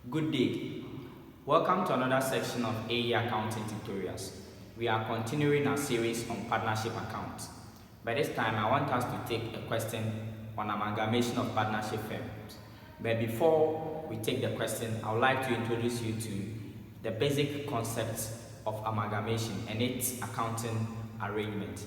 Good day. Welcome to another section of AE Accounting Tutorials. We are continuing our series on partnership accounts. By this time, I want us to take a question on amalgamation of partnership firms. But before we take the question, I would like to introduce you to the basic concepts of amalgamation and its accounting arrangement.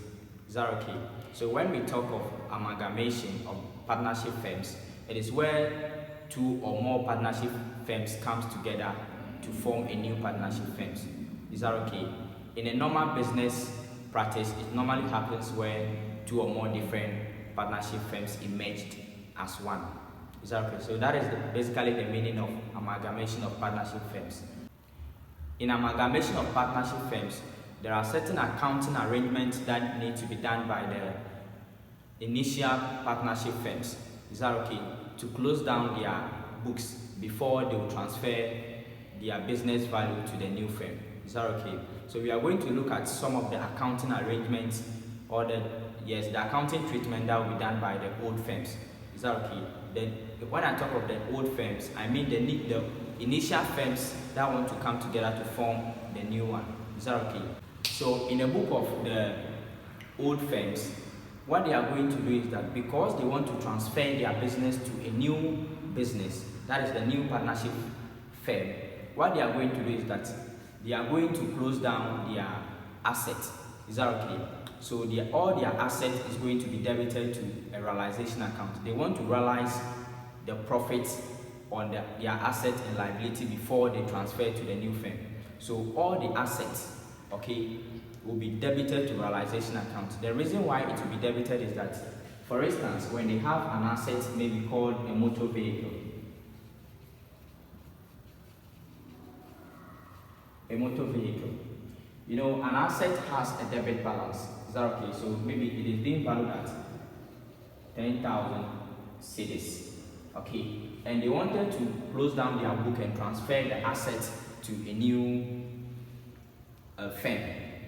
Is that okay? So when we talk of amalgamation of partnership firms, it is where two or more partnership firms comes together to form a new partnership firms. Is that okay? In a normal business practice, it normally happens where two or more different partnership firms emerged as one. Is that okay? So that is basically the meaning of amalgamation of partnership firms. In amalgamation of partnership firms, there are certain accounting arrangements that need to be done by the initial partnership firms. Is that okay? To close down their books before they will transfer their business value to the new firm. Is that okay? So we are going to look at some of the accounting arrangements or the accounting treatment that will be done by the old firms. Is that okay? Then when I talk of the old firms, I mean the initial firms that want to come together to form the new one. Is that okay? So in the book of the old firms, what they are going to do is that because they want to transfer their business to a new business, that is the new partnership firm, what they are going to do is that they are going to close down their assets. Is that okay? So all their assets is going to be debited to a realization account. They want to realize the profits on their assets and liability before they transfer to the new firm. So all the assets, okay, will be debited to realization account. The reason why it will be debited is that, for instance, when they have an asset maybe called a motor vehicle, you know, an asset has a debit balance. Is that okay? So maybe it is being valued at 10,000 cedis, okay, and they wanted to close down their book and transfer the asset to a new firm.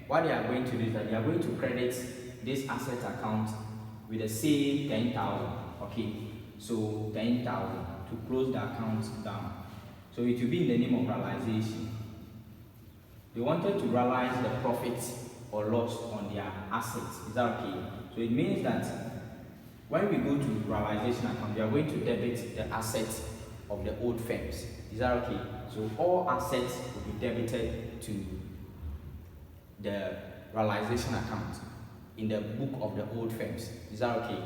What they are going to do is that they are going to credit this asset account with the same 10,000, okay, so 10,000 to close the account down. So it will be in the name of realization. They wanted to realize the profits or loss on their assets. Is that okay? So it means that when we go to realization account, we are going to debit the assets of the old firms. Is that okay? So all assets will be debited to the realization account in the book of the old firms. Is that okay?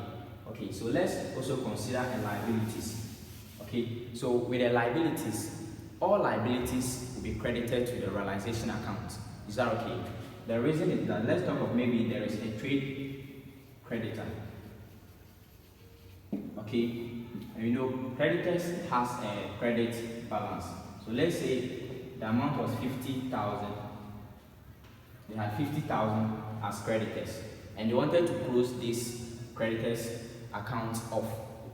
Okay, so let's also consider the liabilities. Okay, so with the liabilities, all liabilities will be credited to the realization account. Is that okay? The reason is that, let's talk of maybe there is a trade creditor. Okay, and you know, creditors has a credit balance. So let's say the amount was 50,000. They had 50,000 as creditors, and they wanted to close this creditors account off.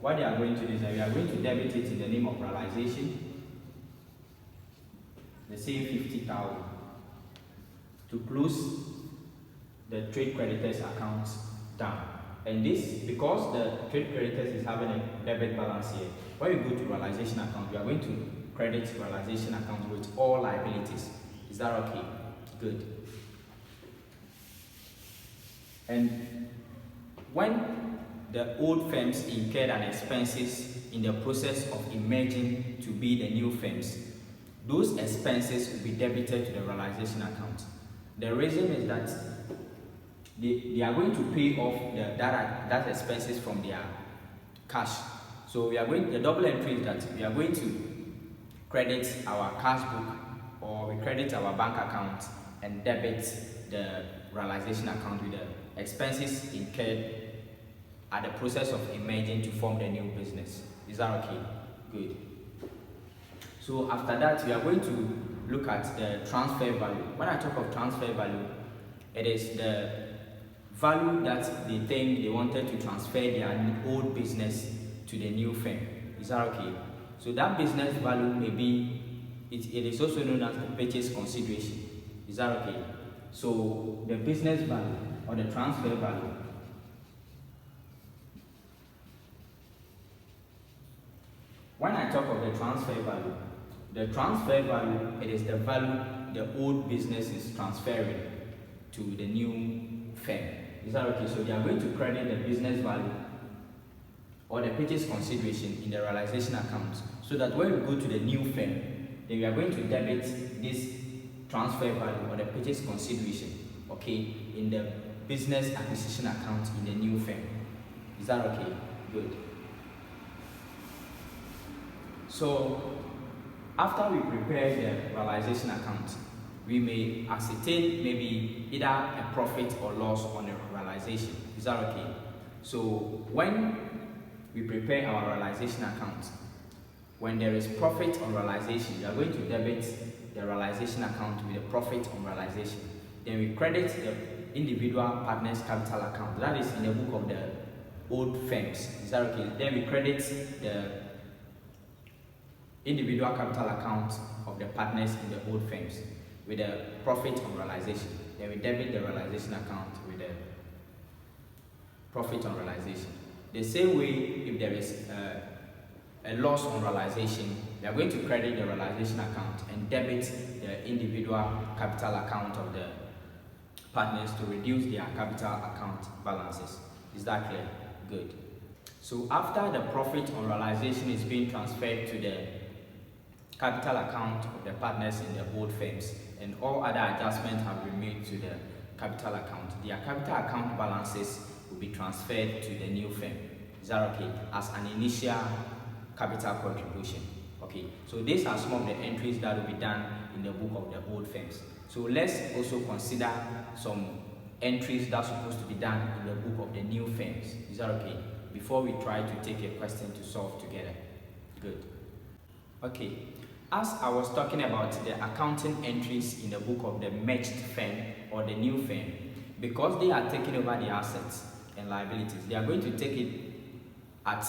What they are going to do is that we are going to debit it in the name of realization, the same 50,000, to close the trade creditors account down. And this, because the trade creditors is having a debit balance here, when we go to realization account, we are going to credit realization account with all liabilities. Is that okay? Good. And when the old firms incurred an expenses in the process of emerging to be the new firms, those expenses will be debited to the realization account. The reason is that they are going to pay off that expenses from their cash. So the double entry is that we are going to credit our cash book, or we credit our bank account and debit the realization account with the expenses incurred at the process of emerging to form the new business. Is that okay? Good. So after that, we are going to look at the transfer value. When I talk of transfer value, it is the value that they think they wanted to transfer their old business to the new firm. Is that okay? So that business value may be, it is also known as the purchase consideration. Is that okay? So the business value or the transfer value, when I talk of the transfer value, The transfer value, it is the value the old business is transferring to the new firm. Is that okay? So they are going to credit the business value or the purchase consideration in the realization account, so that when we go to the new firm, then we are going to debit this transfer value or the purchase consideration, okay, in the business acquisition account in the new firm. Is that okay? Good. So after we prepare the realization account, we may ascertain maybe either a profit or loss on the realization. Is that okay? So when we prepare our realization account, when there is profit on realization, we are going to debit the realization account with the profit on realization. Then we credit the individual partner's capital account. That is in the book of the old firms. Is that okay? Then we credit the individual capital account of the partners in the old firms with the profit on realization. Then we debit the realization account with the profit on realization. The same way, if there is a loss on realization, we are going to credit the realization account and debit the individual capital account of the partners to reduce their capital account balances. Is that clear? Good. So after the profit on realization is being transferred to the capital account of the partners in the old firms, and all other adjustments have been made to the capital account, their capital account balances will be transferred to the new firm. Is that okay? As an initial capital contribution. Okay, so these are some of the entries that will be done in the book of the old firms. So let's also consider some entries that are supposed to be done in the book of the new firms. Is that okay? Before we try to take a question to solve together. Good. Okay, as I was talking about the accounting entries in the book of the merged firm or the new firm, because they are taking over the assets and liabilities, they are going to take it at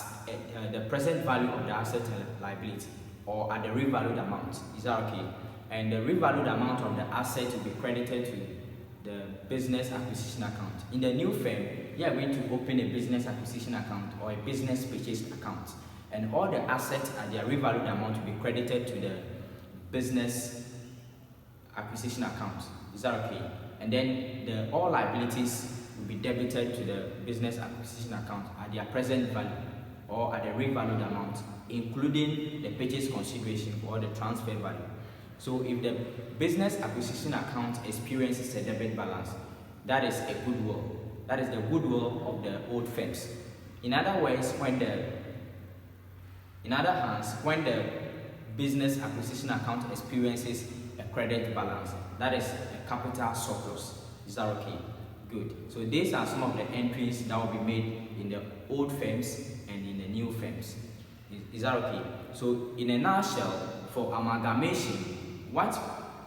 the present value of the asset and liability, or at the revalued amount. Is that okay? And the revalued amount of the asset will be credited to the business acquisition account. In the new firm, you are going to open a business acquisition account or a business purchase account, and all the assets at their revalued amount will be credited to the business acquisition account. Is that okay? And then all liabilities will be debited to the business acquisition account at their present value or at the revalued amount, including the purchase consideration or the transfer value. So if the business acquisition account experiences a debit balance, that is a goodwill. That is the goodwill of the old firms. In other words, when the business acquisition account experiences a credit balance, that is a capital surplus. Is that okay? Good. So these are some of the entries that will be made in the old firms and in the new firms. Is that okay? So in a nutshell, for amalgamation, what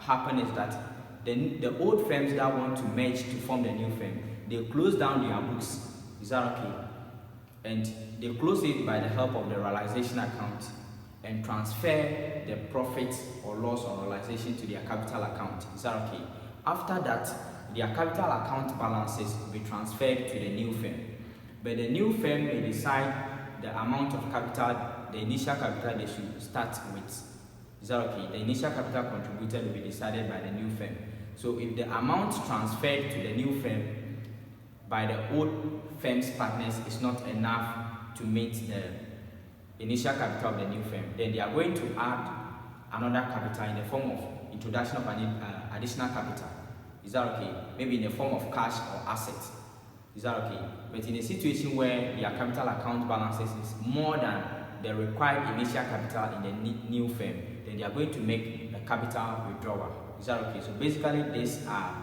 happened is that the old firms that want to merge to form the new firm, they close down their books. Is that okay? And they close it by the help of the realization account and transfer the profit or loss or realization to their capital account. Is that okay? After that, their capital account balances will be transferred to the new firm. But the new firm may decide the amount of capital, the initial capital they should start with. Is that okay? The initial capital contributed will be decided by the new firm. So if the amount transferred to the new firm by the old firm's partners is not enough to meet the initial capital of the new firm, then they are going to add another capital in the form of introduction of an additional capital. Is that okay? Maybe in the form of cash or assets. Is that okay? But in a situation where their capital account balances is more than the required initial capital in the new firm, then they are going to make a capital withdrawal. Is that okay? So basically, these are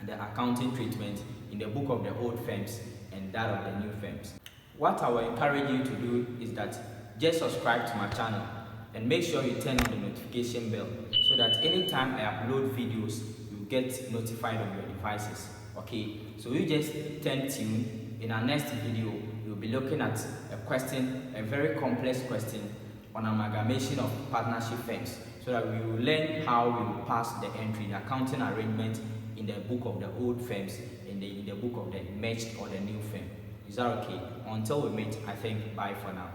the accounting treatment in the book of the old firms and that of the new firms. What I will encourage you to do is that just subscribe to my channel and make sure you turn on the notification bell so that anytime I upload videos, you get notified on your devices. Okay, so you just turn tune. In our next video, we'll be looking at a question, a very complex question on amalgamation of partnership firms, so that we will learn how we will pass the entry, the accounting arrangement in the book of the old firms and in the book of the merged or the new firm. Is that okay? Until we meet, I think bye for now.